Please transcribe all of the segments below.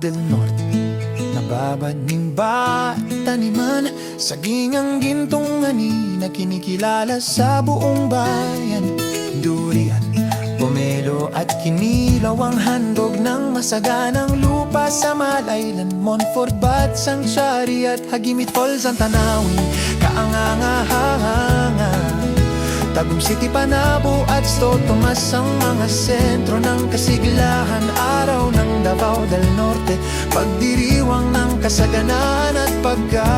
del Norte. Nababanimba, taniman, saging ang gintong ani na kinikilala sa buong bayan. Durian, pomelo at kinilaw ang handog ng masaganang lupa sa Malaylan, Montfort, Bat, Sanctuary at Hagimit Falls ang tanawin. Kaangangahanga, Tagum City, Panabo at Sto Tomas ang mga sentro ng kasiglahan. Araw ng Davao del Norte, pagdiriwang ng kasaganan at pagkakaisa.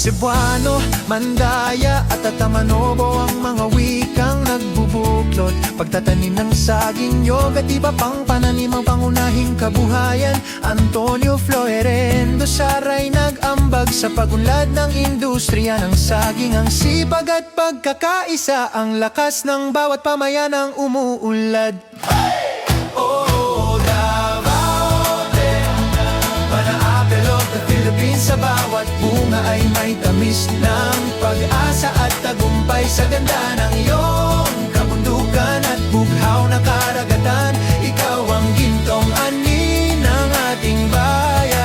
Cebuano, Mandaya at Tatamanobo ang mga wikang nagbubuklod. Pagtatanim ng saging, nyog at iba pang pananim ang pangunahing kabuhayan. Antonio Floerendo Saray nag-ambag sa pagunlad ng industriya ng saging. Ang sipag at pagkakaisa, ang lakas ng bawat pamayan ang umuulad. Sa bawat bunga ay may tamis ng pag-asa at tagumpay sa ganda ng iyong kabundukan at bughaw na karagatan. Ikaw ang gintong ani ng ating bayan.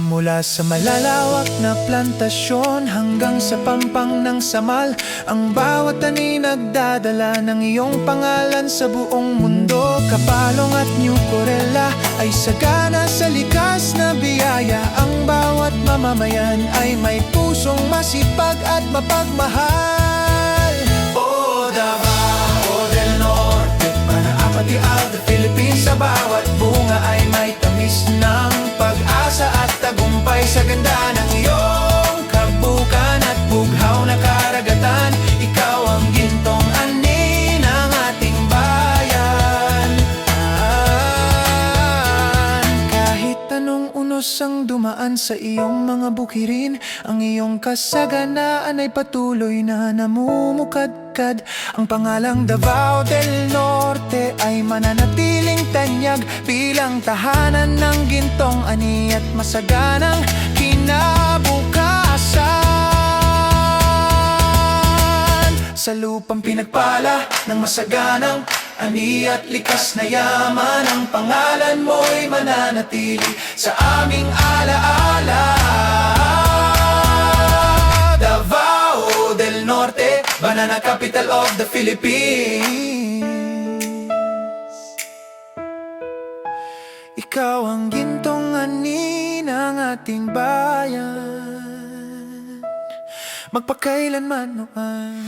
Mula sa malalawak na plantasyon hanggang sa pampang ng Samal, ang bawat ani nagdadala ng iyong pangalan sa buong mundo. Kapalong at New Corella ay sagana sa likas na biyaya. Ang bawat mamamayan ay may pusong masipag at mapagmahal. O Davao del Norte, Panaapati of the Philippines. Sa bawat bunga ay may tamis ng pag-asa at tagumpay sa ganda ng iyong kabukan at bughaw na karagatan. Ikaw ang gintong ani ng ating bayan. Kahit anong unos ang dumaan sa iyong mga bukirin, ang iyong kasaganaan ay patuloy na namumukadkad. Ang pangalang Davao del Norte ay mananatiling tanyag bilang tahanan ng gintong ani at masaganang kinabukasan. Sa lupang pinagpala ng masaganang ani at likas na yaman, ang pangalan mo'y mananatili sa aming alaala. Davao del Norte, Banana Capital of the Philippines. Ikaw ang gintong ani ng ating bayan, magpakailanman noon.